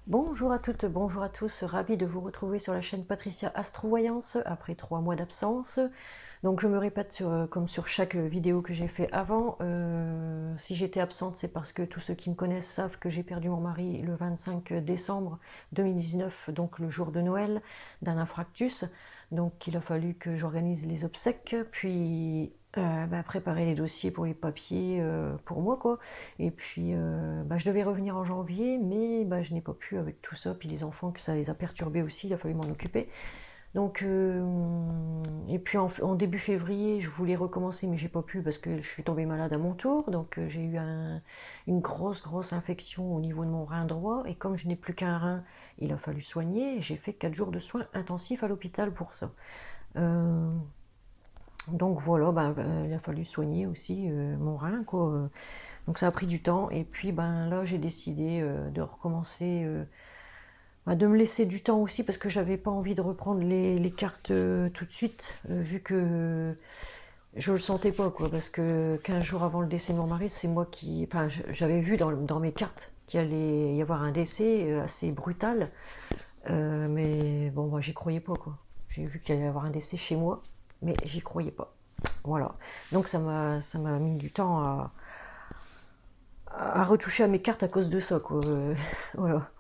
Bonjour à toutes, bonjour à tous, ravi de vous retrouver sur la chaîne Patricia Astrovoyance après 3 mois d'absence. Donc je me répète comme sur chaque vidéo que j'ai fait avant, si j'étais absente c'est parce que tous ceux qui me connaissent savent que j'ai perdu mon mari le 25 décembre 2019, donc le jour de Noël, d'un infarctus. Donc il a fallu que j'organise les obsèques, puis préparer les dossiers pour les papiers pour moi quoi. Et puis je devais revenir en janvier, mais je n'ai pas pu avec tout ça, puis les enfants que ça les a perturbés aussi, il a fallu m'en occuper. Donc et puis en début février, je voulais recommencer, mais j'ai pas pu parce que je suis tombée malade à mon tour. Donc j'ai eu une grosse infection au niveau de mon rein droit, et comme je n'ai plus qu'un rein, il a fallu soigner. Et j'ai fait 4 jours de soins intensifs à l'hôpital pour ça. Euh, donc voilà, il a fallu soigner aussi mon rein, quoi. Donc ça a pris du temps, et puis là j'ai décidé de recommencer, de me laisser du temps aussi parce que j'avais pas envie de reprendre les cartes tout de suite, vu que je le sentais pas quoi, parce que 15 jours avant le décès de mon mari, c'est moi qui, enfin j'avais vu dans mes cartes qu'il allait y avoir un décès assez brutal, mais bon moi j'y croyais pas quoi. J'ai vu qu'il allait y avoir un décès chez moi, mais j'y croyais pas. Voilà. Donc ça m'a mis du temps à retoucher à mes cartes à cause de ça, quoi. Voilà.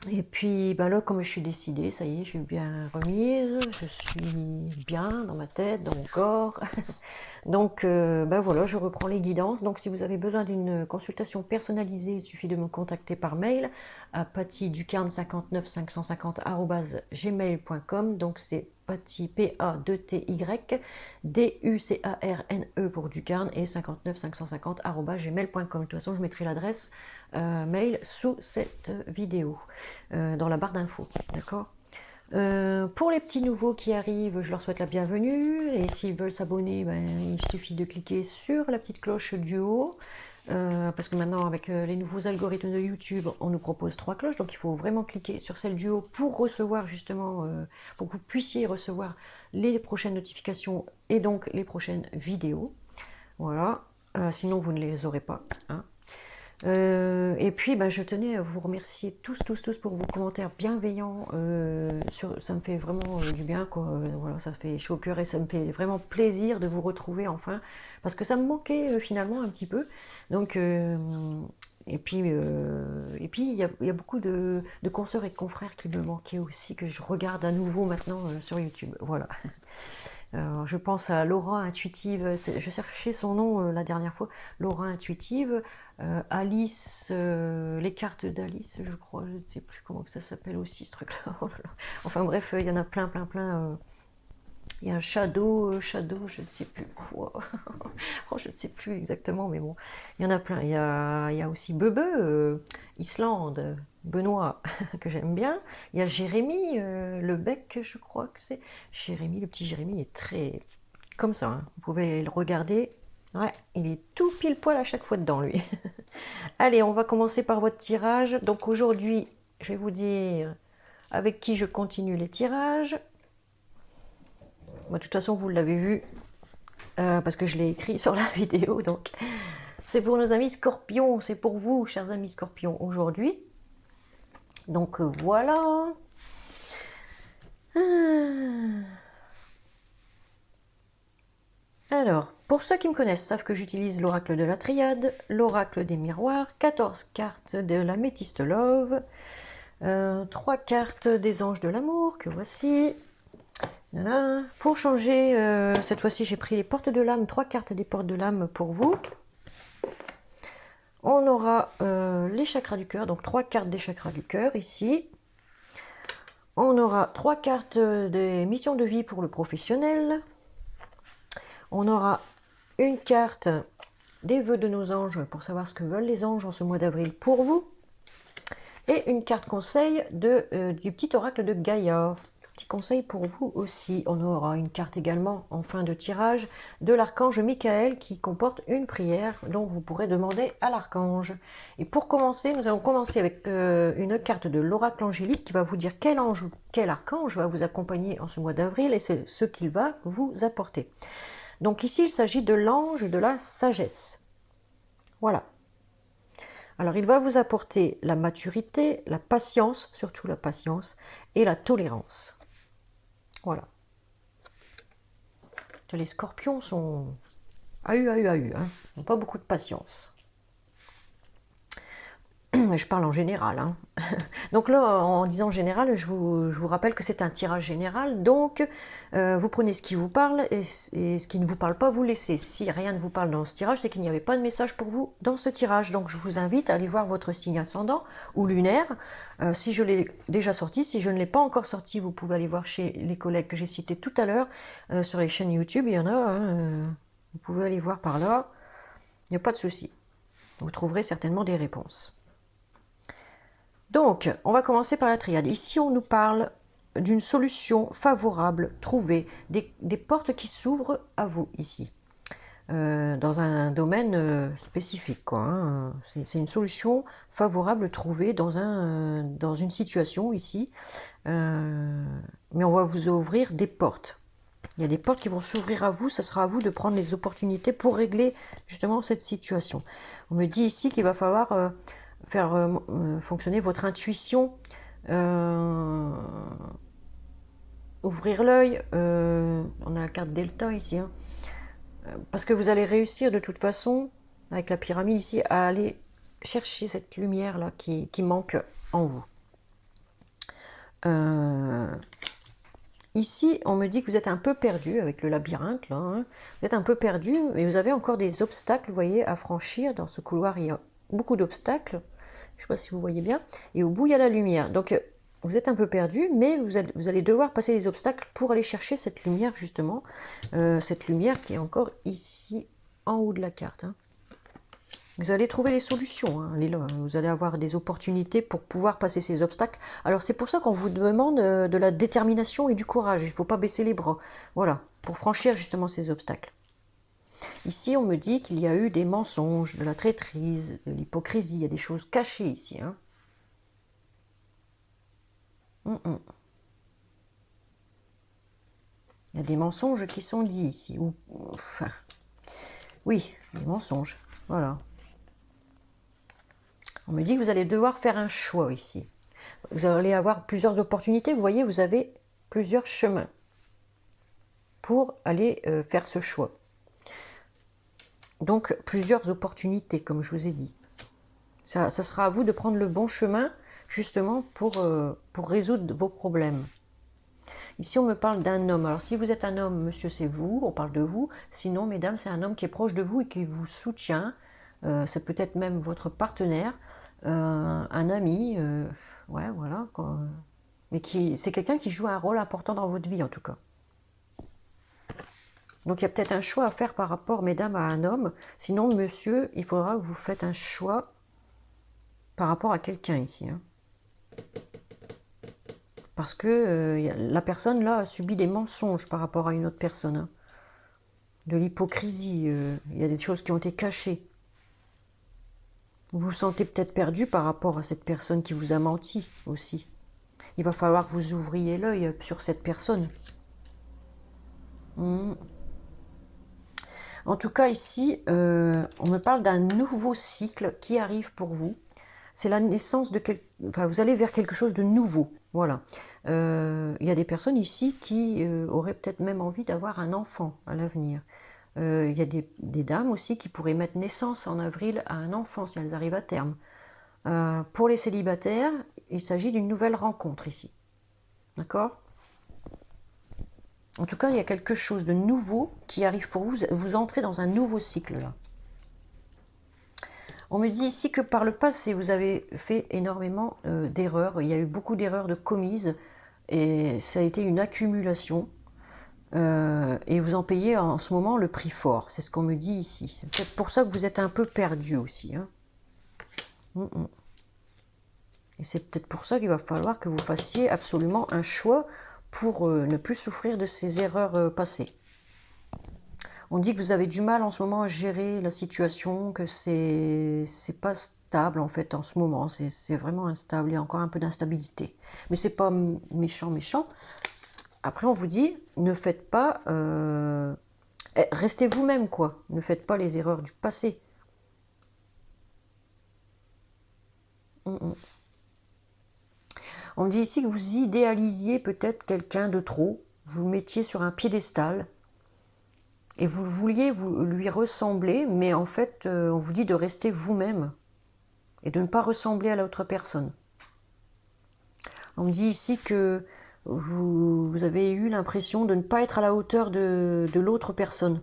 Et puis là, comme je suis décidée, ça y est, je suis bien remise, je suis bien dans ma tête, dans mon corps. Donc voilà, je reprends les guidances. Donc si vous avez besoin d'une consultation personnalisée, il suffit de me contacter par mail à pattyducarne59550@gmail.com. Donc c'est Patty, P-A-2-T-Y, D-U-C-A-R-N-E pour Ducarne, et 59550@gmail.com. De toute façon, je mettrai l'adresse mail sous cette vidéo, dans la barre d'infos. D'accord. Pour les petits nouveaux qui arrivent, je leur souhaite la bienvenue, et s'ils veulent s'abonner, il suffit de cliquer sur la petite cloche du haut, parce que maintenant avec les nouveaux algorithmes de YouTube, on nous propose 3 cloches, donc il faut vraiment cliquer sur celle du haut pour recevoir justement, pour que vous puissiez recevoir les prochaines notifications et donc les prochaines vidéos. Voilà. Sinon vous ne les aurez pas, hein. Et puis je tenais à vous remercier tous pour vos commentaires bienveillants. Ça me fait vraiment du bien, quoi. Voilà, ça fait chaud au cœur, et ça me fait vraiment plaisir de vous retrouver enfin, parce que ça me manquait finalement un petit peu. Donc il y a beaucoup de consoeurs et de confrères qui me manquaient aussi, que je regarde à nouveau maintenant sur YouTube. Voilà. Je pense à Laura Intuitive, je cherchais son nom la dernière fois, Laura Intuitive, Alice, les cartes d'Alice, je crois, je ne sais plus comment que ça s'appelle aussi ce truc-là. Oh là là. Enfin bref, il y en a plein. Il y a un Shadow, je ne sais plus quoi. Oh, je ne sais plus exactement, mais bon, il y en a plein. Il y a aussi Bebe, Islande, Benoît, que j'aime bien. Il y a Jérémy, le bec, je crois que c'est. Jérémy, le petit Jérémy est très comme ça, hein. Vous pouvez le regarder. Ouais, il est tout pile poil à chaque fois dedans, lui. Allez, on va commencer par votre tirage. Donc aujourd'hui, je vais vous dire avec qui je continue les tirages. De toute façon, vous l'avez vu, parce que je l'ai écrit sur la vidéo. Donc, c'est pour nos amis scorpions, c'est pour vous, chers amis scorpions, aujourd'hui. Donc, voilà. Alors, pour ceux qui me connaissent savent que j'utilise l'oracle de la triade, l'oracle des miroirs, 14 cartes de la métiste love, 3 cartes des anges de l'amour, que voici. Voilà. Pour changer, cette fois-ci j'ai pris les portes de l'âme, 3 cartes des portes de l'âme pour vous. On aura les chakras du cœur, donc 3 cartes des chakras du cœur ici. On aura 3 cartes des missions de vie pour le professionnel. On aura une carte des vœux de nos anges pour savoir ce que veulent les anges en ce mois d'avril pour vous. Et une carte conseil du petit oracle de Gaïa. Petit conseil pour vous aussi. On aura une carte également en fin de tirage de l'archange Michael qui comporte une prière dont vous pourrez demander à l'archange. Et pour commencer, nous allons commencer avec une carte de l'oracle angélique qui va vous dire quel ange ou quel archange va vous accompagner en ce mois d'avril, et c'est ce qu'il va vous apporter. Donc ici, il s'agit de l'ange de la sagesse. Voilà. Alors, il va vous apporter la maturité, la patience, surtout la patience, et la tolérance. Voilà. Les scorpions sont AU, hein. Ils n'ont pas beaucoup de patience. Je parle en général, hein. Donc là, en disant général, je vous rappelle que c'est un tirage général, donc vous prenez ce qui vous parle et ce qui ne vous parle pas, vous laissez. Si rien ne vous parle dans ce tirage, c'est qu'il n'y avait pas de message pour vous dans ce tirage. Donc je vous invite à aller voir votre signe ascendant ou lunaire. Si je l'ai déjà sorti, si je ne l'ai pas encore sorti, vous pouvez aller voir chez les collègues que j'ai cités tout à l'heure sur les chaînes YouTube. Il y en a, hein, vous pouvez aller voir par là, il n'y a pas de souci. Vous trouverez certainement des réponses. Donc, on va commencer par la triade. Ici, on nous parle d'une solution favorable trouvée, des portes qui s'ouvrent à vous ici, dans un domaine spécifique, quoi, hein. C'est une solution favorable trouvée dans une situation ici, mais on va vous ouvrir des portes. Il y a des portes qui vont s'ouvrir à vous, ce sera à vous de prendre les opportunités pour régler justement cette situation. On me dit ici qu'il va falloir faire fonctionner votre intuition, ouvrir l'œil, on a la carte Delta ici, hein, parce que vous allez réussir de toute façon, avec la pyramide ici, à aller chercher cette lumière là qui manque en vous. Ici, on me dit que vous êtes un peu perdu avec le labyrinthe, là, hein. Vous êtes un peu perdu, mais vous avez encore des obstacles, vous voyez, à franchir. Dans ce couloir, il y a beaucoup d'obstacles. Je ne sais pas si vous voyez bien. Et au bout, il y a la lumière. Donc, vous êtes un peu perdu, mais vous allez devoir passer les obstacles pour aller chercher cette lumière, justement. Cette lumière qui est encore ici, en haut de la carte, hein. Vous allez trouver les solutions, hein. Vous allez avoir des opportunités pour pouvoir passer ces obstacles. Alors c'est pour ça qu'on vous demande de la détermination et du courage. Il ne faut pas baisser les bras. Voilà, pour franchir justement ces obstacles. Ici, on me dit qu'il y a eu des mensonges, de la traîtrise, de l'hypocrisie. Il y a des choses cachées ici, hein. Il y a des mensonges qui sont dits ici. Enfin, oui, des mensonges. Voilà. On me dit que vous allez devoir faire un choix ici. Vous allez avoir plusieurs opportunités. Vous voyez, vous avez plusieurs chemins pour aller faire ce choix. Donc, plusieurs opportunités, comme je vous ai dit. Ça sera à vous de prendre le bon chemin, justement, pour résoudre vos problèmes. Ici, on me parle d'un homme. Alors, si vous êtes un homme, monsieur, c'est vous, on parle de vous. Sinon, mesdames, c'est un homme qui est proche de vous et qui vous soutient. C'est peut-être même votre partenaire, un ami, ouais, voilà, quoi. Mais c'est quelqu'un qui joue un rôle important dans votre vie, en tout cas. Donc, il y a peut-être un choix à faire par rapport, mesdames, à un homme. Sinon, monsieur, il faudra que vous faites un choix par rapport à quelqu'un ici, hein. Parce que la personne, là, a subi des mensonges par rapport à une autre personne, hein. De l'hypocrisie, il y a des choses qui ont été cachées. Vous vous sentez peut-être perdu par rapport à cette personne qui vous a menti aussi. Il va falloir que vous ouvriez l'œil sur cette personne. En tout cas, ici, on me parle d'un nouveau cycle qui arrive pour vous. C'est la naissance de enfin, vous allez vers quelque chose de nouveau. Voilà. Il y a des personnes ici qui auraient peut-être même envie d'avoir un enfant à l'avenir. Il y a des dames aussi qui pourraient mettre naissance en avril à un enfant si elles arrivent à terme. Pour les célibataires, il s'agit d'une nouvelle rencontre ici. D'accord ? En tout cas, il y a quelque chose de nouveau qui arrive pour vous. Vous entrez dans un nouveau cycle là. On me dit ici que par le passé, vous avez fait énormément d'erreurs. Il y a eu beaucoup d'erreurs de commises et ça a été une accumulation. Et vous en payez en ce moment le prix fort. C'est ce qu'on me dit ici. C'est peut-être pour ça que vous êtes un peu perdu aussi, hein. Et c'est peut-être pour ça qu'il va falloir que vous fassiez absolument un choix pour ne plus souffrir de ces erreurs passées. On dit que vous avez du mal en ce moment à gérer la situation, que c'est pas stable en fait en ce moment. C'est vraiment instable, il y a encore un peu d'instabilité. Mais c'est pas méchant. Après, on vous dit, ne faites pas... restez vous-même, quoi. Ne faites pas les erreurs du passé. On me dit ici que vous idéalisiez peut-être quelqu'un de trop, vous le mettiez sur un piédestal, et vous vouliez lui ressembler, mais en fait, on vous dit de rester vous-même, et de ne pas ressembler à l'autre personne. On me dit ici que vous avez eu l'impression de ne pas être à la hauteur de l'autre personne.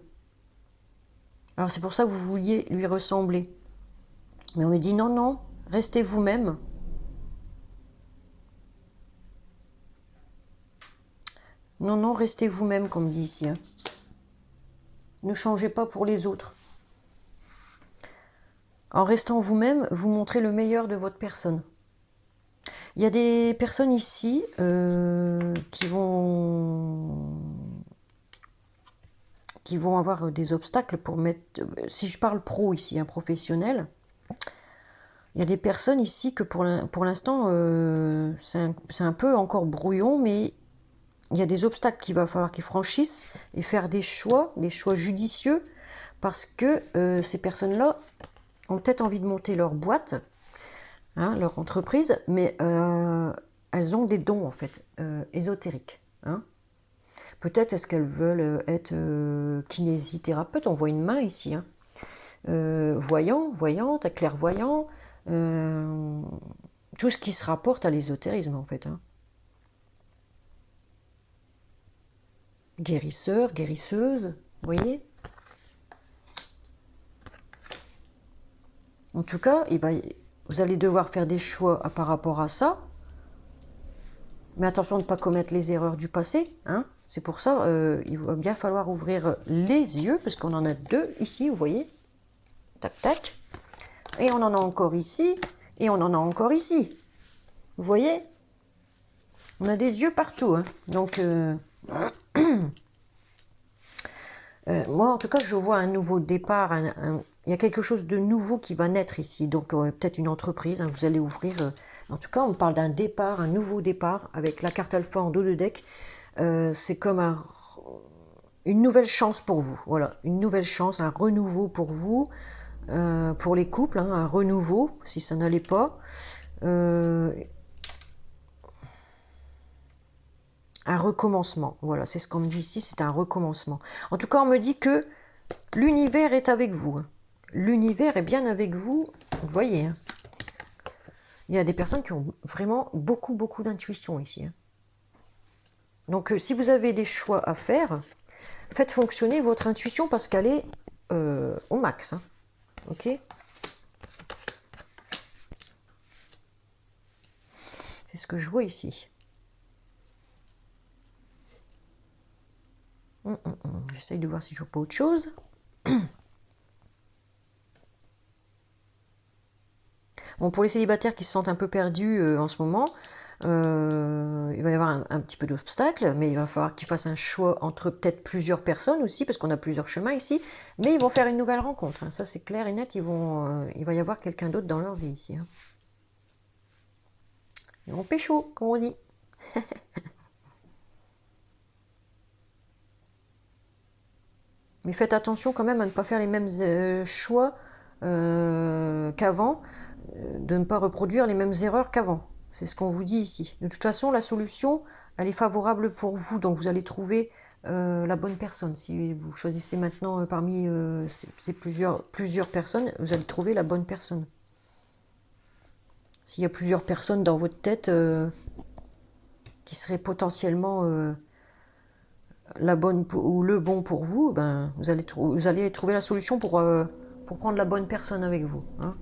Alors c'est pour ça que vous vouliez lui ressembler. Mais on me dit non, non, restez vous-même. Non, non, restez vous-même, comme dit ici. Hein. Ne changez pas pour les autres. En restant vous-même, vous montrez le meilleur de votre personne. Il y a des personnes ici qui vont avoir des obstacles pour mettre... Si je parle pro ici, un professionnel, il y a des personnes ici que pour l'instant, c'est un peu encore brouillon, mais il y a des obstacles qu'il va falloir qu'ils franchissent et faire des choix judicieux, parce que ces personnes-là ont peut-être envie de monter leur boîte, hein, leur entreprise, mais elles ont des dons en fait, ésotériques. Hein. Peut-être est-ce qu'elles veulent être kinésithérapeutes, on voit une main ici, hein. Voyante, clairvoyant, tout ce qui se rapporte à l'ésotérisme en fait. Hein. Guérisseur, guérisseuse, vous voyez. En tout cas, vous allez devoir faire des choix par rapport à ça. Mais attention de ne pas commettre les erreurs du passé. Hein. C'est pour ça il va bien falloir ouvrir les yeux, parce qu'on en a deux ici, vous voyez. Tac, tac. Et on en a encore ici, et on en a encore ici. Vous voyez? On a des yeux partout. Hein. Donc, moi, en tout cas, je vois un nouveau départ. Il y a quelque chose de nouveau qui va naître ici. Donc, peut-être une entreprise. Hein, vous allez ouvrir... en tout cas, on parle d'un départ, un nouveau départ, avec la carte alpha en dos de deck. C'est comme une nouvelle chance pour vous. Voilà, une nouvelle chance, un renouveau pour vous. Pour les couples, hein, un renouveau, si ça n'allait pas. Un recommencement. Voilà, c'est ce qu'on me dit ici, c'est un recommencement. En tout cas, on me dit que l'univers est avec vous. Hein. L'univers est bien avec vous. Vous voyez, hein. Il y a des personnes qui ont vraiment beaucoup, beaucoup d'intuition ici. Hein. Donc, si vous avez des choix à faire, faites fonctionner votre intuition parce qu'elle est au max. Hein. Ok ? C'est ce que je vois ici. J'essaye de voir si je vois pas autre chose. Bon, pour les célibataires qui se sentent un peu perdus en ce moment, il va y avoir un petit peu d'obstacles, mais il va falloir qu'ils fassent un choix entre peut-être plusieurs personnes aussi, parce qu'on a plusieurs chemins ici, mais ils vont faire une nouvelle rencontre. Hein. Ça, c'est clair et net, il va y avoir quelqu'un d'autre dans leur vie ici. Hein. Ils vont pécho, comme on dit. Mais faites attention quand même à ne pas faire les mêmes choix qu'avant, de ne pas reproduire les mêmes erreurs qu'avant. C'est ce qu'on vous dit ici. De toute façon, la solution, elle est favorable pour vous, donc vous allez trouver la bonne personne. Si vous choisissez maintenant parmi ces plusieurs personnes, vous allez trouver la bonne personne. S'il y a plusieurs personnes dans votre tête qui seraient potentiellement... la bonne ou le bon pour vous, ben, vous allez trouver la solution pour prendre la bonne personne avec vous. Hein.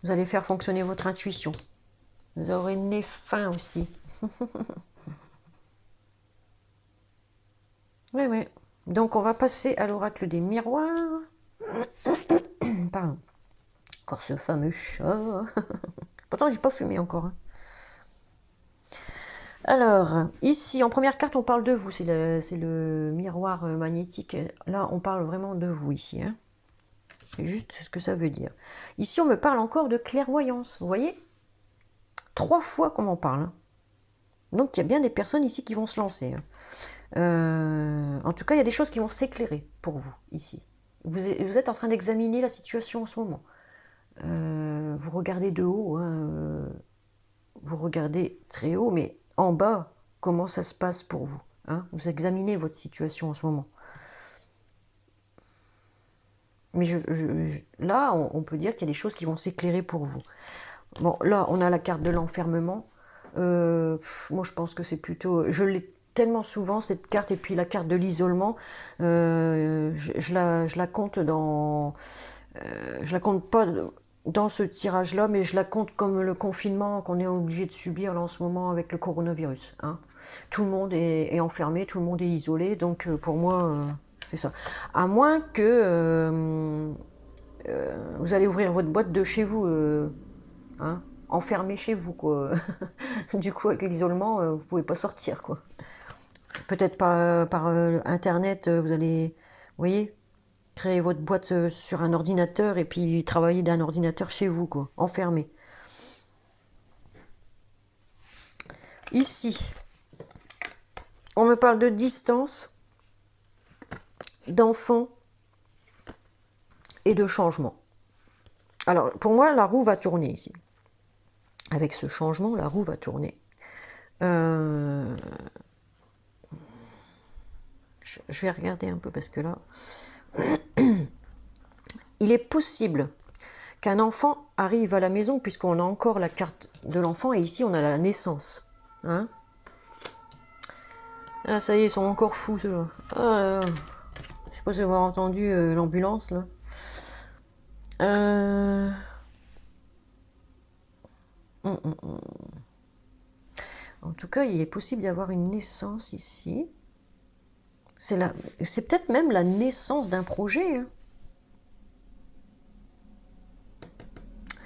Vous allez faire fonctionner votre intuition. Vous aurez le nez fin aussi. Oui, oui. Donc, on va passer à l'oracle des miroirs. Pardon. Encore ce fameux chat. Pourtant, j'ai pas fumé encore. Hein. Alors, ici, en première carte, on parle de vous. C'est le miroir magnétique. Là, on parle vraiment de vous ici. Hein. C'est juste ce que ça veut dire. Ici, on me parle encore de clairvoyance. Vous voyez ? 3 fois qu'on m'en parle. Hein. Donc, il y a bien des personnes ici qui vont se lancer. Hein. En tout cas, il y a des choses qui vont s'éclairer pour vous, ici. Vous êtes en train d'examiner la situation en ce moment. Vous regardez de haut, hein, vous regardez très haut, mais en bas, comment ça se passe pour vous, hein? Vous examinez votre situation en ce moment. Mais là, on peut dire qu'il y a des choses qui vont s'éclairer pour vous. Bon, là, on a la carte de l'enfermement. Moi, je pense que c'est plutôt... Je l'ai tellement souvent, cette carte, et puis la carte de l'isolement, je la compte dans... je la compte pas dans ce tirage-là, mais je la compte comme le confinement qu'on est obligé de subir là en ce moment avec le coronavirus, hein. Tout le monde est enfermé, tout le monde est isolé, donc pour moi, c'est ça. À moins que vous allez ouvrir votre boîte de chez vous, hein, enfermé chez vous, quoi. Du coup, avec l'isolement, vous pouvez pas sortir, quoi. Peut-être par internet, vous allez, vous voyez, créer votre boîte sur un ordinateur et puis travailler d'un ordinateur chez vous, quoi, enfermé. Ici, on me parle de distance, d'enfants et de changement. Alors, pour moi, la roue va tourner ici. Avec ce changement, la roue va tourner. Je vais regarder un peu parce que là, il est possible qu'un enfant arrive à la maison, puisqu'on a encore la carte de l'enfant, et ici on a la naissance. Hein, ah, ça y est, ils sont encore fous, ceux-là. Ah, là, là. Je sais pas si vous avez entendu l'ambulance, là. Euh... En tout cas, il est possible d'y avoir une naissance ici. C'est peut-être même la naissance d'un projet, hein.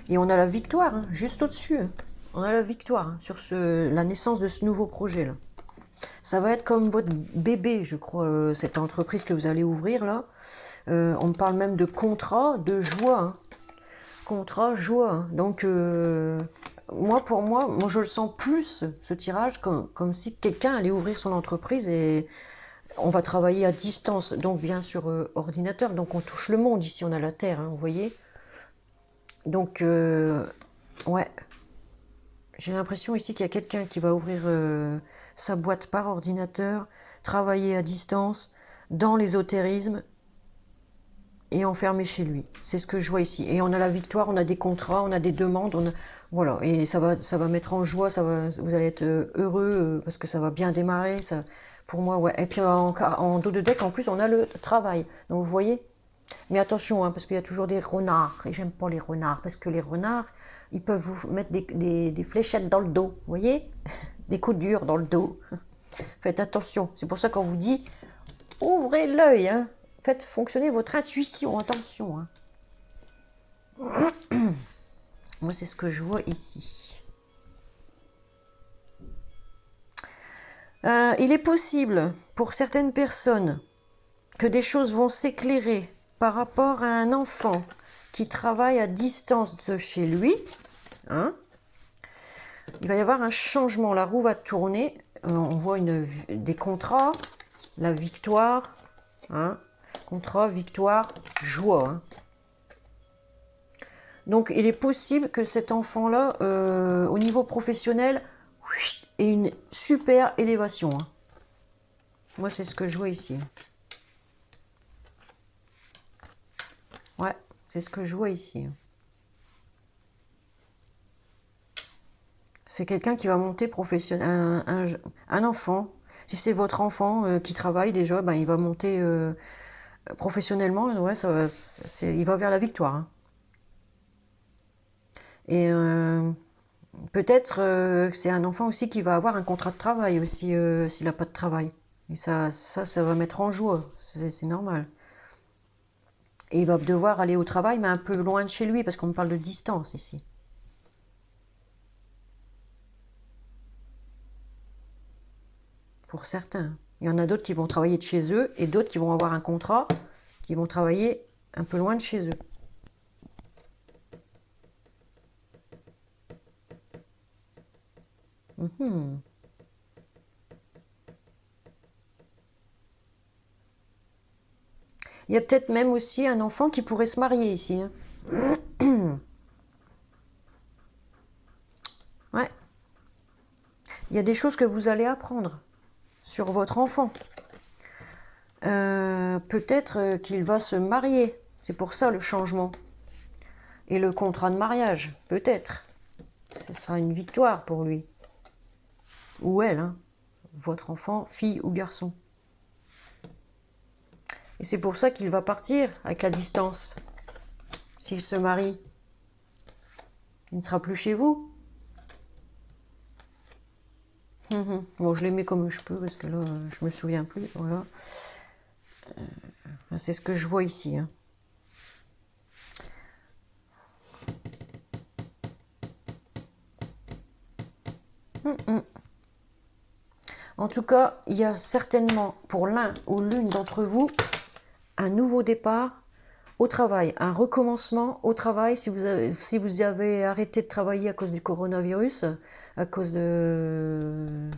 Et on a la victoire, hein, juste au-dessus, hein. On a la victoire, hein, sur la naissance de ce nouveau projet-là. Ça va être comme votre bébé, je crois, cette entreprise que vous allez ouvrir là. On me parle même de contrat de joie, hein. Contrat joie, hein. Donc, pour moi, je le sens plus, ce tirage, comme si quelqu'un allait ouvrir son entreprise et on va travailler à distance. Donc, bien sur ordinateur. Donc, on touche le monde. Ici, on a la Terre, hein, vous voyez. Donc, ouais. J'ai l'impression ici qu'il y a quelqu'un qui va ouvrir sa boîte par ordinateur, travailler à distance, dans l'ésotérisme et enfermé chez lui. C'est ce que je vois ici. Et on a la victoire, on a des contrats, on a des demandes, voilà. Et ça va mettre en joie, vous allez être heureux parce que ça va bien démarrer. Ça, pour moi, ouais. Et puis en dos de deck, en plus, on a le travail. Donc vous voyez. Mais attention, hein, parce qu'il y a toujours des renards. Et j'aime pas les renards, parce que les renards, ils peuvent vous mettre des fléchettes dans le dos, vous voyez. Des coups durs dans le dos. Faites attention. C'est pour ça qu'on vous dit, ouvrez l'œil, hein. Faites fonctionner votre intuition, attention, hein. Moi, c'est ce que je vois ici. Il est possible, pour certaines personnes, que des choses vont s'éclairer par rapport à un enfant qui travaille à distance de chez lui, hein. Il va y avoir un changement, la roue va tourner, on voit des contrats, la victoire, hein. Contrat, victoire, joie, hein. Donc il est possible que cet enfant-là, au niveau professionnel, ait une super élévation, hein. Moi, c'est ce que je vois ici. Ouais, c'est ce que je vois ici. C'est quelqu'un qui va monter professionnel, un enfant. Si c'est votre enfant qui travaille déjà, ben, il va monter professionnellement. Ouais, il va vers la victoire, hein. Et peut-être que c'est un enfant aussi qui va avoir un contrat de travail aussi s'il n'a pas de travail. Et ça va mettre en joie. C'est normal. Et il va devoir aller au travail, mais un peu loin de chez lui, parce qu'on me parle de distance ici. Pour certains. Il y en a d'autres qui vont travailler de chez eux, et d'autres qui vont avoir un contrat, qui vont travailler un peu loin de chez eux. Il Il y a peut-être même aussi un enfant qui pourrait se marier ici. Hein. Ouais. Il y a des choses que vous allez apprendre sur votre enfant. Peut-être qu'il va se marier. C'est pour ça le changement. Et le contrat de mariage, peut-être. Ce sera une victoire pour lui. Ou elle, hein. Votre enfant, fille ou garçon. Et c'est pour ça qu'il va partir avec la distance. S'il se marie, il ne sera plus chez vous. Bon, je les mets comme je peux parce que là, je me souviens plus. Voilà. C'est ce que je vois ici. Hein. En tout cas, il y a certainement pour l'un ou l'une d'entre vous un nouveau départ au travail, un recommencement au travail si vous avez arrêté de travailler à cause du coronavirus, à cause de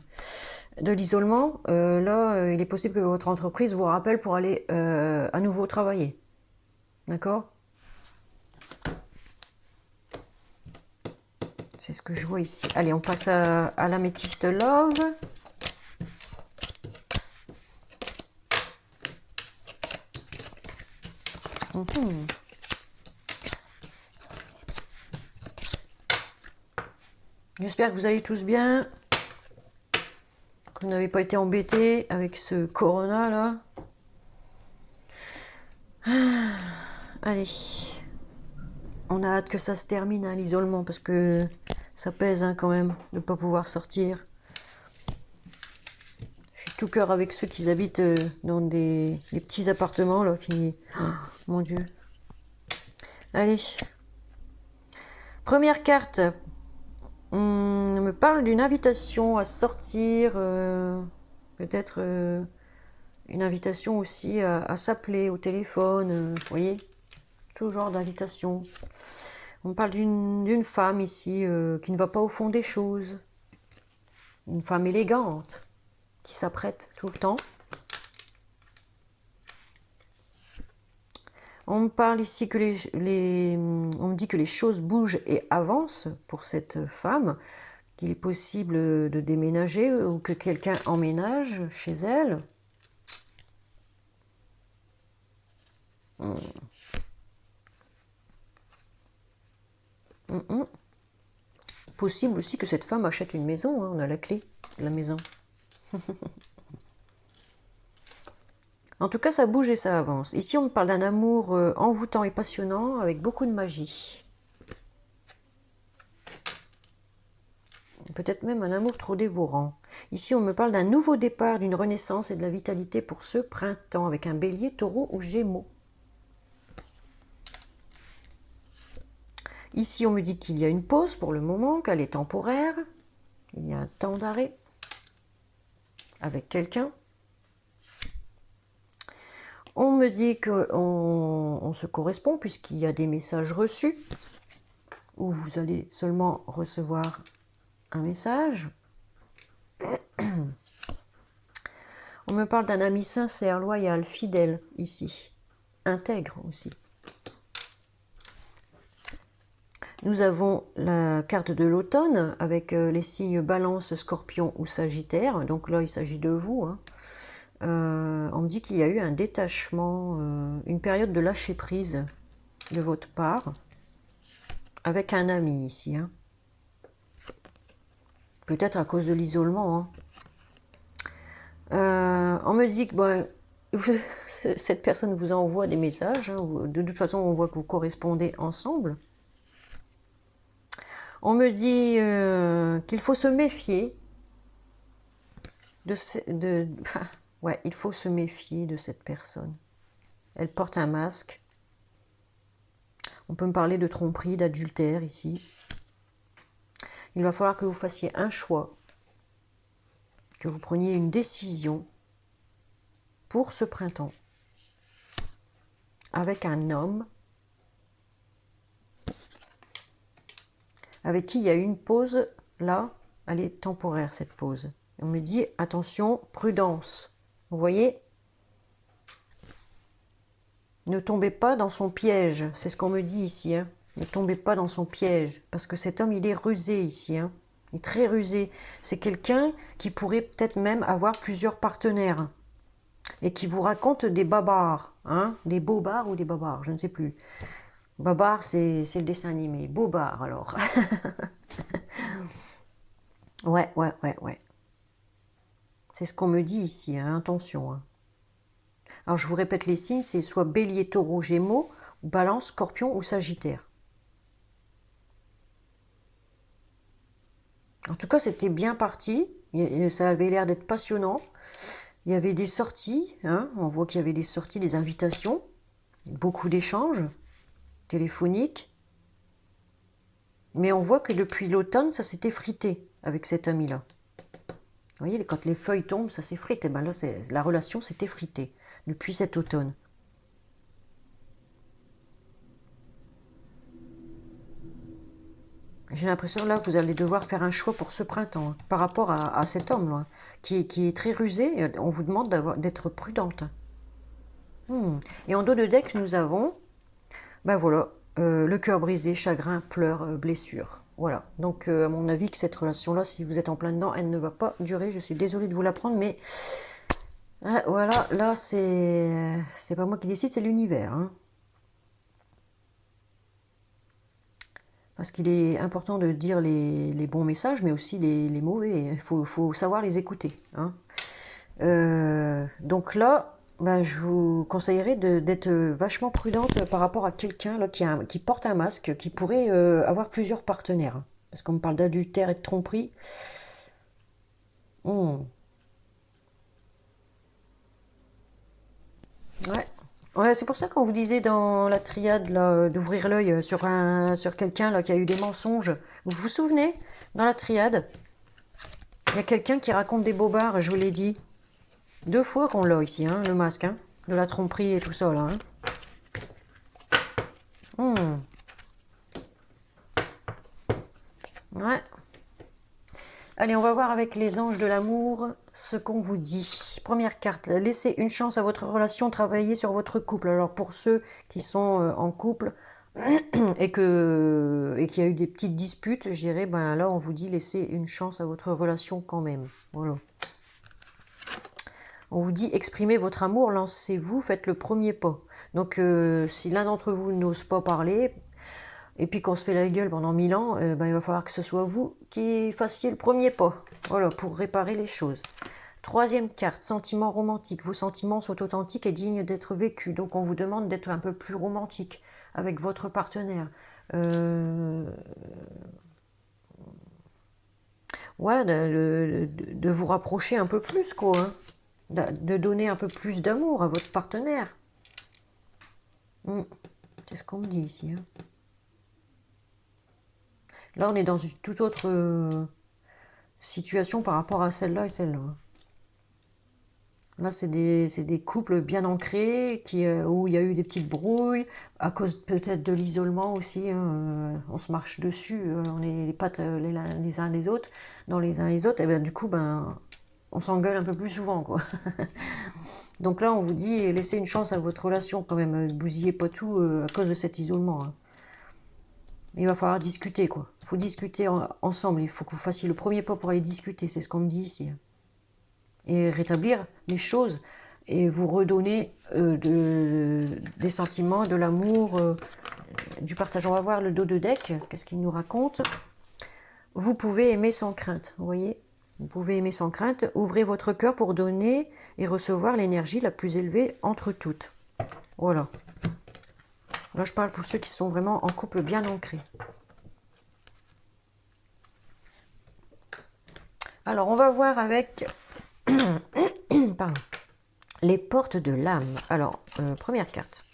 l'isolement. Là, il est possible que votre entreprise vous rappelle pour aller à nouveau travailler. D'accord ? C'est ce que je vois ici. Allez, on passe à l'améthyste love. J'espère que vous allez tous bien, que vous n'avez pas été embêtés avec ce corona là. Allez, on a hâte que ça se termine, hein, l'isolement, parce que ça pèse hein, quand même de ne pas pouvoir sortir. Je suis tout cœur avec ceux qui habitent dans des petits appartements là, qui... Oh, mon Dieu. Allez. Première carte. On me parle d'une invitation à sortir, peut-être une invitation aussi à s'appeler au téléphone, vous voyez, tout genre d'invitation. On parle d'une femme ici qui ne va pas au fond des choses, une femme élégante qui s'apprête tout le temps. On me parle ici que on me dit que les choses bougent et avancent pour cette femme, qu'il est possible de déménager ou que quelqu'un emménage chez elle. Possible aussi que cette femme achète une maison, hein, on a la clé de la maison. En tout cas, ça bouge et ça avance. Ici, on me parle d'un amour envoûtant et passionnant avec beaucoup de magie. Peut-être même un amour trop dévorant. Ici, on me parle d'un nouveau départ, d'une renaissance et de la vitalité pour ce printemps avec un bélier, taureau ou gémeaux. Ici, on me dit qu'il y a une pause pour le moment, qu'elle est temporaire. Il y a un temps d'arrêt avec quelqu'un. On me dit qu'on se correspond puisqu'il y a des messages reçus où vous allez seulement recevoir un message. On me parle d'un ami sincère, loyal, fidèle ici, intègre aussi. Nous avons la carte de l'automne avec les signes Balance, Scorpion ou Sagittaire. Donc là, il s'agit de vous. Hein. On me dit qu'il y a eu un détachement, une période de lâcher prise de votre part avec un ami ici. Hein. Peut-être à cause de l'isolement. Hein. On me dit que bon, cette personne vous envoie des messages. Hein. De toute façon, on voit que vous correspondez ensemble. On me dit qu'il faut se méfier ouais, il faut se méfier de cette personne. Elle porte un masque. On peut me parler de tromperie, d'adultère ici. Il va falloir que vous fassiez un choix, que vous preniez une décision pour ce printemps avec un homme avec qui il y a eu une pause. Là, elle est temporaire cette pause. On me dit attention, prudence. Vous voyez ? Ne tombez pas dans son piège, c'est ce qu'on me dit ici. Hein. Ne tombez pas dans son piège, parce que cet homme, il est rusé ici. Hein. Il est très rusé. C'est quelqu'un qui pourrait peut-être même avoir plusieurs partenaires et qui vous raconte des babards. Hein. Des bobards ou des babards, je ne sais plus. Babar, c'est le dessin animé. Bobard, alors. Ouais. C'est ce qu'on me dit ici, hein, attention. Hein. Alors, je vous répète les signes, c'est soit Bélier, Taureau, Gémeaux, Balance, Scorpion ou Sagittaire. En tout cas, c'était bien parti. Ça avait l'air d'être passionnant. Il y avait des sorties. Hein, on voit qu'il y avait des sorties, des invitations. Beaucoup d'échanges téléphoniques. Mais on voit que depuis l'automne, ça s'est effrité avec cet ami-là. Vous voyez, quand les feuilles tombent, ça s'effrite. Et bien là, la relation s'est effritée depuis cet automne. J'ai l'impression là, vous allez devoir faire un choix pour ce printemps, hein, par rapport à cet homme-là, qui est très rusé. On vous demande d'être prudente. Et en dos de deck, nous avons, ben voilà, le cœur brisé, chagrin, pleurs, blessures. Voilà, donc à mon avis que cette relation-là, si vous êtes en plein dedans, elle ne va pas durer. Je suis désolée de vous l'apprendre, mais voilà, là c'est pas moi qui décide, c'est l'univers. Hein. Parce qu'il est important de dire les bons messages, mais aussi les mauvais. Il faut savoir les écouter. Hein. Donc là, ben, je vous conseillerais d'être vachement prudente par rapport à quelqu'un là qui porte un masque, qui pourrait avoir plusieurs partenaires. Hein. Parce qu'on me parle d'adultère et de tromperie. Ouais. Ouais, c'est pour ça qu'on vous disait dans la triade là, d'ouvrir l'œil sur quelqu'un là qui a eu des mensonges. Vous vous souvenez, dans la triade, il y a quelqu'un qui raconte des bobards, je vous l'ai dit. 2 fois qu'on l'a ici, hein, le masque, hein, de la tromperie et tout ça là. Hein. Ouais. Allez, on va voir avec les anges de l'amour ce qu'on vous dit. Première carte, laissez une chance à votre relation, travaillez sur votre couple. Alors pour ceux qui sont en couple et qu'il y a eu des petites disputes, je dirais, ben là on vous dit laissez une chance à votre relation quand même. Voilà. On vous dit exprimez votre amour, lancez-vous, faites le premier pas. Donc si l'un d'entre vous n'ose pas parler, et puis qu'on se fait la gueule pendant 1000 ans, ben, il va falloir que ce soit vous qui fassiez le premier pas. Voilà, pour réparer les choses. Troisième carte, sentiments romantiques. Vos sentiments sont authentiques et dignes d'être vécus. Donc on vous demande d'être un peu plus romantique avec votre partenaire. Ouais, de vous rapprocher un peu plus, quoi. Hein. De donner un peu plus d'amour à votre partenaire. C'est ce qu'on me dit ici. Hein. Là, on est dans une toute autre situation par rapport à celle-là et celle-là. Là, c'est des couples bien ancrés où il y a eu des petites brouilles, à cause peut-être de l'isolement aussi. Hein, on se marche dessus, on est les pattes les uns des autres, dans les uns les autres. Et bien, du coup, ben, on s'engueule un peu plus souvent, quoi. Donc là, on vous dit, laissez une chance à votre relation quand même. Ne bousillez pas tout à cause de cet isolement. Hein. Il va falloir discuter, quoi. Il faut discuter ensemble. Il faut que vous fassiez le premier pas pour aller discuter. C'est ce qu'on me dit ici. Et rétablir les choses. Et vous redonner des sentiments, de l'amour, du partage. On va voir le dos de deck. Qu'est-ce qu'il nous raconte? Vous pouvez aimer sans crainte. Vous voyez? Vous pouvez aimer sans crainte. Ouvrez votre cœur pour donner et recevoir l'énergie la plus élevée entre toutes. Voilà. Là, je parle pour ceux qui sont vraiment en couple bien ancré. Alors, on va voir avec pardon, les portes de l'âme. Alors, première carte.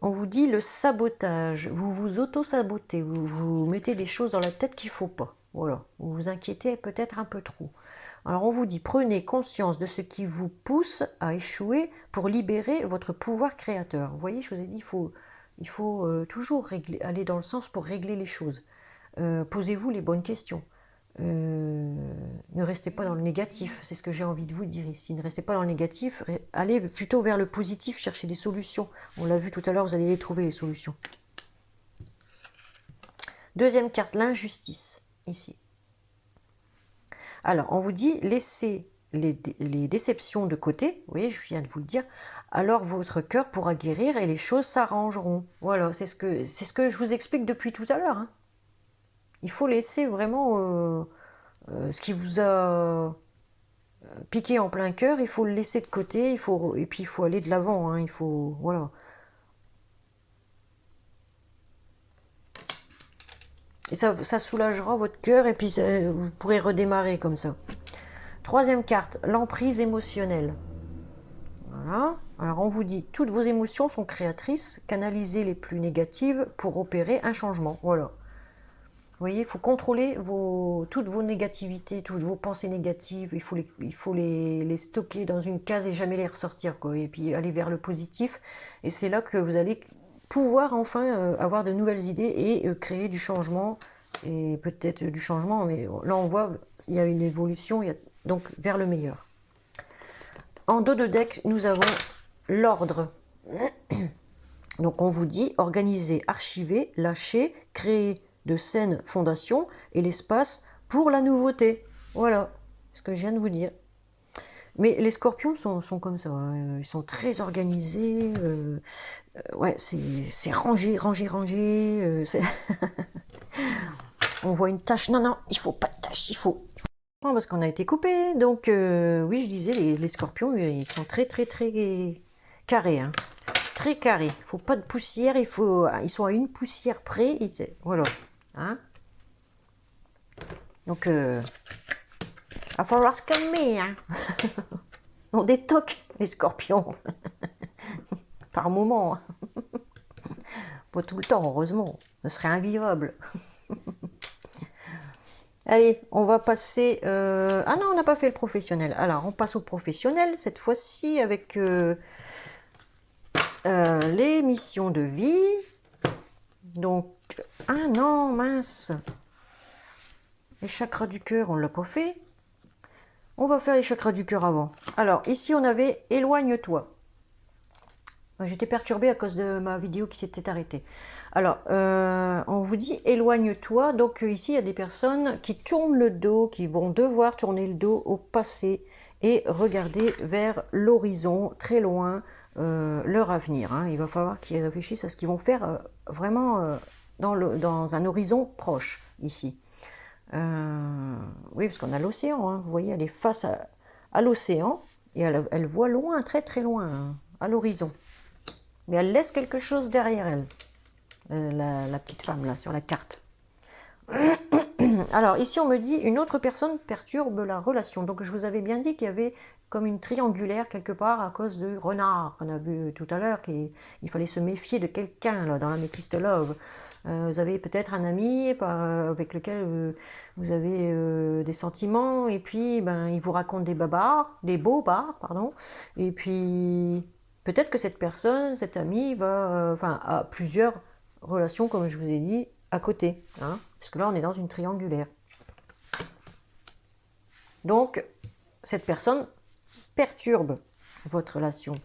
On vous dit le sabotage. Vous vous auto-sabotez. Vous vous mettez des choses dans la tête qu'il ne faut pas. Voilà. Vous vous inquiétez peut-être un peu trop. Alors, on vous dit prenez conscience de ce qui vous pousse à échouer pour libérer votre pouvoir créateur. Vous voyez, je vous ai dit, il faut toujours aller dans le sens pour régler les choses. Posez-vous les bonnes questions. ne restez pas dans le négatif, c'est ce que j'ai envie de vous dire ici. Ne restez pas dans le négatif, allez plutôt vers le positif, cherchez des solutions. On l'a vu tout à l'heure, vous allez les trouver les solutions. Deuxième carte, l'injustice, ici. Alors, on vous dit, laissez les déceptions de côté, vous voyez, je viens de vous le dire, alors votre cœur pourra guérir et les choses s'arrangeront. Voilà, c'est ce que je vous explique depuis tout à l'heure. Hein. Il faut laisser vraiment ce qui vous a piqué en plein cœur, il faut le laisser de côté, et puis il faut aller de l'avant, hein, il faut, voilà. Et ça soulagera votre cœur, et puis vous pourrez redémarrer comme ça. Troisième carte, l'emprise émotionnelle. Voilà. Alors on vous dit, toutes vos émotions sont créatrices, canalisez les plus négatives pour opérer un changement. Voilà. Vous voyez, il faut contrôler toutes vos négativités, toutes vos pensées négatives. Il faut les stocker dans une case et jamais les ressortir, quoi. Et puis aller vers le positif. Et c'est là que vous allez pouvoir enfin avoir de nouvelles idées et créer du changement. Et peut-être du changement, mais là on voit, il y a une évolution, donc vers le meilleur. En dos de deck, nous avons l'ordre. Donc on vous dit, organiser, archiver, lâcher, créer de saines fondations et l'espace pour la nouveauté. Voilà ce que je viens de vous dire. Mais les scorpions sont comme ça, hein. Ils sont très organisés, ouais, c'est rangé, on voit une tâche, non, il faut pas de tâche, il faut... Parce qu'on a été coupé, donc oui, je disais, les scorpions, ils sont très carrés, hein. Très carrés, il faut pas de poussière, ils sont à une poussière près, voilà. Hein, donc, va falloir se calmer, hein. On détoque les scorpions. Par moment. Hein. Pas tout le temps, heureusement. Ce serait invivable. Allez, on va passer... Ah non, on n'a pas fait le professionnel. Alors, on passe au professionnel, cette fois-ci avec les missions de vie. Donc, ah non, mince. Les chakras du cœur, on ne l'a pas fait. On va faire les chakras du cœur avant. Alors, ici, on avait « Éloigne-toi ». J'étais perturbée à cause de ma vidéo qui s'était arrêtée. Alors, on vous dit « Éloigne-toi ». Donc, ici, il y a des personnes qui tournent le dos, qui vont devoir tourner le dos au passé et regarder vers l'horizon, très loin, leur avenir. Hein. Il va falloir qu'ils réfléchissent à ce qu'ils vont faire vraiment dans un horizon proche, ici. Oui, parce qu'on a l'océan, hein. Vous voyez, elle est face à l'océan et elle voit loin, très loin, hein, à l'horizon. Mais elle laisse quelque chose derrière elle, la petite femme là, sur la carte. Alors ici, on me dit, une autre personne perturbe la relation. Donc je vous avais bien dit qu'il y avait comme une triangulaire quelque part à cause du renard qu'on a vu tout à l'heure, qu'il fallait se méfier de quelqu'un là dans la Métiste Love. Vous avez peut-être un ami avec lequel vous avez des sentiments, et puis ben, il vous raconte des bobards, pardon, et puis peut-être que cette personne, cet ami, a plusieurs relations, comme je vous ai dit, à côté, hein, puisque là on est dans une triangulaire. Donc cette personne perturbe votre relation.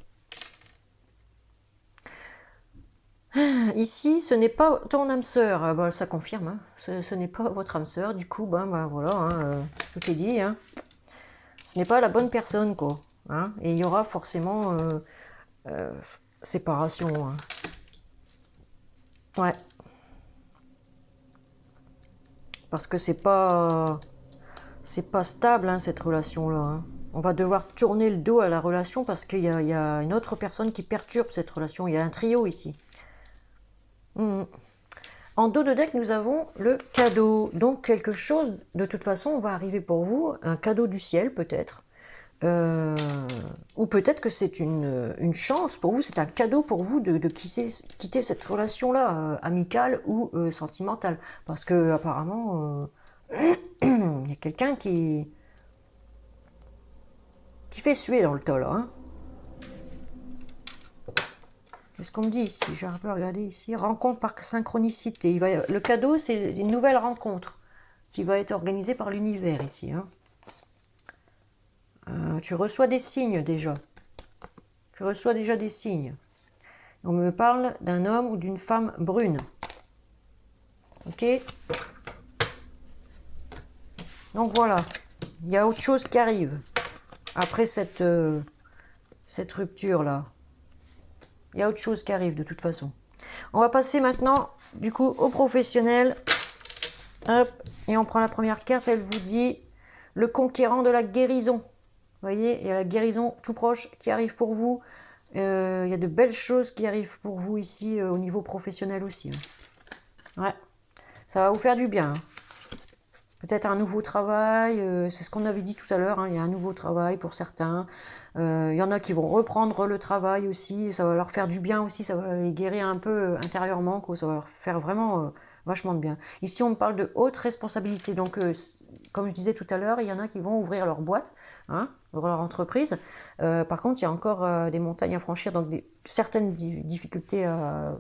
Ici, ce n'est pas ton âme sœur, ben, ça confirme, hein. Ce n'est pas votre âme sœur, du coup, ben voilà, hein, tout est dit, hein. Ce n'est pas la bonne personne, quoi, hein. Et il y aura forcément séparation, hein. Ouais. Parce que c'est pas stable, hein, cette relation-là, hein. On va devoir tourner le dos à la relation parce qu'il y a une autre personne qui perturbe cette relation. Il y a un trio ici. En dos de deck, nous avons le cadeau. Donc quelque chose, de toute façon, va arriver pour vous, un cadeau du ciel peut-être. Ou peut-être que c'est une chance pour vous, c'est un cadeau pour vous de quitter cette relation-là, amicale ou sentimentale. Parce que apparemment, il y a quelqu'un qui fait suer dans le tas là, hein. Qu'est-ce qu'on me dit ici? Je vais un peu regarder ici. Rencontre par synchronicité. Le cadeau, c'est une nouvelle rencontre. qui va être organisé par l'univers ici. Hein. Tu reçois des signes déjà. Tu reçois déjà des signes. On me parle d'un homme ou d'une femme brune. Ok? Donc voilà. Il y a autre chose qui arrive. Après cette rupture-là. Il y a autre chose qui arrive de toute façon. On va passer maintenant, du coup, au professionnel. Hop. Et on prend la première carte. Elle vous dit le conquérant de la guérison. Vous voyez, il y a la guérison tout proche qui arrive pour vous. Il y a de belles choses qui arrivent pour vous ici au niveau professionnel aussi. Hein. Ouais, ça va vous faire du bien. Hein. Peut-être un nouveau travail, c'est ce qu'on avait dit tout à l'heure, hein, il y a un nouveau travail pour certains. Il y en a qui vont reprendre le travail aussi, ça va leur faire du bien aussi, ça va les guérir un peu intérieurement, quoi, ça va leur faire vraiment vachement de bien. Ici, on me parle de haute responsabilité, donc comme je disais tout à l'heure, il y en a qui vont ouvrir leur boîte, hein, ouvrir leur entreprise. Par contre, il y a encore des montagnes à franchir, donc certaines difficultés,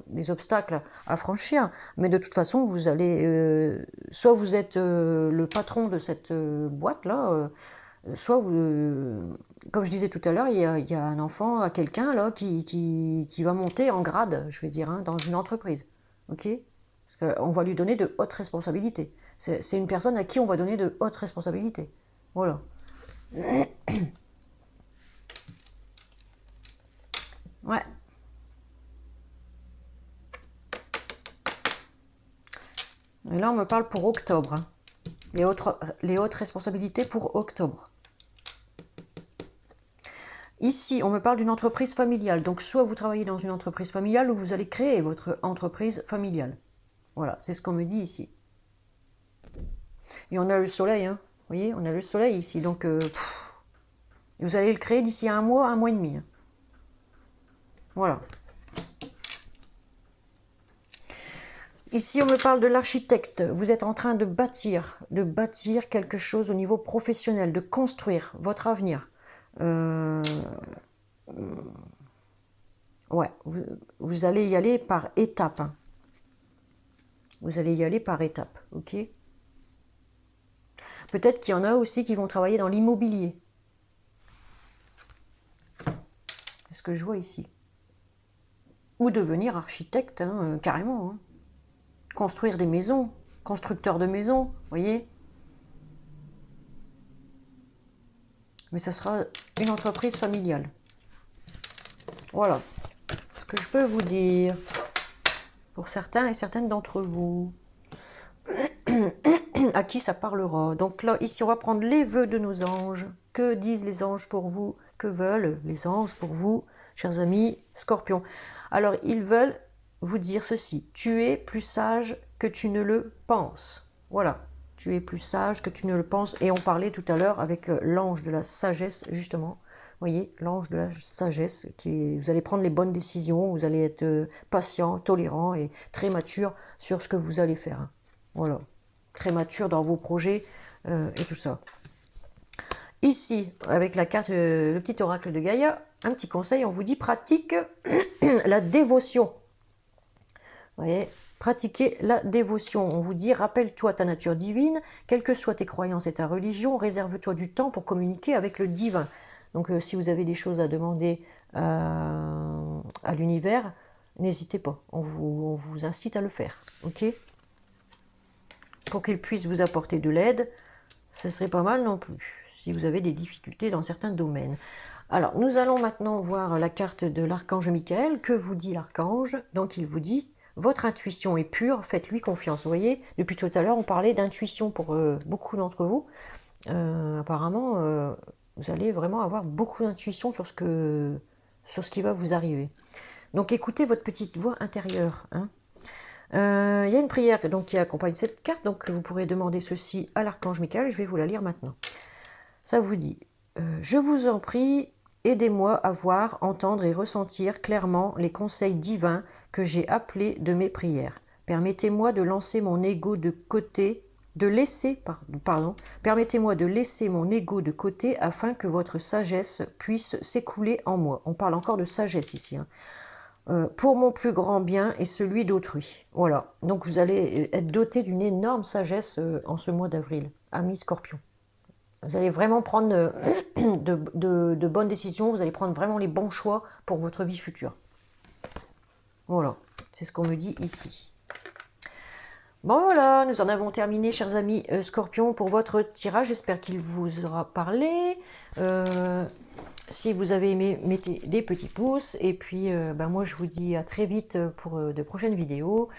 des obstacles à franchir, mais de toute façon, vous allez, soit vous êtes le patron de cette boîte-là, soit, comme je disais tout à l'heure, il y a un enfant, quelqu'un là qui va monter en grade, je vais dire, hein, dans une entreprise. Ok? Parce qu'on va lui donner de hautes responsabilités. C'est une personne à qui on va donner de hautes responsabilités. Voilà. Ouais. Et là, on me parle pour octobre. Hein. Les hautes responsabilités pour octobre. Ici, on me parle d'une entreprise familiale. Donc, soit vous travaillez dans une entreprise familiale ou vous allez créer votre entreprise familiale. Voilà, c'est ce qu'on me dit ici. Et on a le soleil, hein. Vous voyez, on a le soleil ici. Donc, vous allez le créer d'ici un mois et demi. Hein. Voilà. Ici, on me parle de l'architecte. Vous êtes en train de bâtir quelque chose au niveau professionnel, de construire votre avenir. Ouais, vous allez y aller par étapes. Hein. Vous allez y aller par étapes, ok? Peut-être qu'il y en a aussi qui vont travailler dans l'immobilier. C'est ce que je vois ici. Ou devenir architecte, hein, carrément. Hein. Construire des maisons, constructeur de maisons, vous voyez? Mais ça sera une entreprise familiale. Voilà ce que je peux vous dire pour certains et certaines d'entre vous à qui ça parlera. Donc là, ici, on va prendre les vœux de nos anges. Que disent les anges pour vous? Que veulent les anges pour vous, chers amis Scorpions? Alors, ils veulent vous dire ceci. Tu es plus sage que tu ne le penses. Voilà. Tu es plus sage que tu ne le penses. Et on parlait tout à l'heure avec l'ange de la sagesse, justement. Vous voyez, l'ange de la sagesse, vous allez prendre les bonnes décisions, vous allez être patient, tolérant et très mature sur ce que vous allez faire. Hein. Voilà, très mature dans vos projets et tout ça. Ici, avec la carte, le petit oracle de Gaïa, un petit conseil, on vous dit pratique la dévotion. Vous voyez, pratiquez la dévotion. On vous dit, rappelle-toi ta nature divine, quelles que soient tes croyances et ta religion, réserve-toi du temps pour communiquer avec le divin. Donc, si vous avez des choses à demander à l'univers, n'hésitez pas. On vous incite à le faire. Ok? Pour qu'il puisse vous apporter de l'aide, ce serait pas mal non plus, si vous avez des difficultés dans certains domaines. Alors, nous allons maintenant voir la carte de l'archange Michael. Que vous dit l'archange? Donc, il vous dit, votre intuition est pure, faites-lui confiance. Vous voyez, depuis tout à l'heure, on parlait d'intuition pour beaucoup d'entre vous. Apparemment, vous allez vraiment avoir beaucoup d'intuition sur ce qui va vous arriver. Donc, écoutez votre petite voix intérieure. Hein. Il y a une prière donc, qui accompagne cette carte, donc vous pourrez demander ceci à l'archange Michael, je vais vous la lire maintenant. Ça vous dit, je vous en prie, aidez-moi à voir, entendre et ressentir clairement les conseils divins que j'ai appelés de mes prières. Permettez-moi de lancer mon ego de côté, permettez-moi de laisser mon ego de côté afin que votre sagesse puisse s'écouler en moi. On parle encore de sagesse ici. Hein. pour mon plus grand bien et celui d'autrui. Voilà, donc vous allez être doté d'une énorme sagesse en ce mois d'avril, amis Scorpion. Vous allez vraiment prendre de bonnes décisions, vous allez prendre vraiment les bons choix pour votre vie future. Voilà, c'est ce qu'on me dit ici. Bon voilà, nous en avons terminé, chers amis Scorpions, pour votre tirage. J'espère qu'il vous aura parlé. Si vous avez aimé, mettez des petits pouces. Et puis, moi, je vous dis à très vite pour de prochaines vidéos.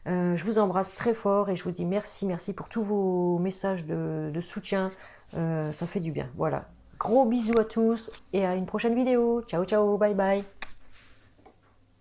Je vous embrasse très fort et je vous dis merci, merci pour tous vos messages de soutien. Ça fait du bien. Voilà. Gros bisous à tous et à une prochaine vidéo. Ciao, ciao, bye, bye.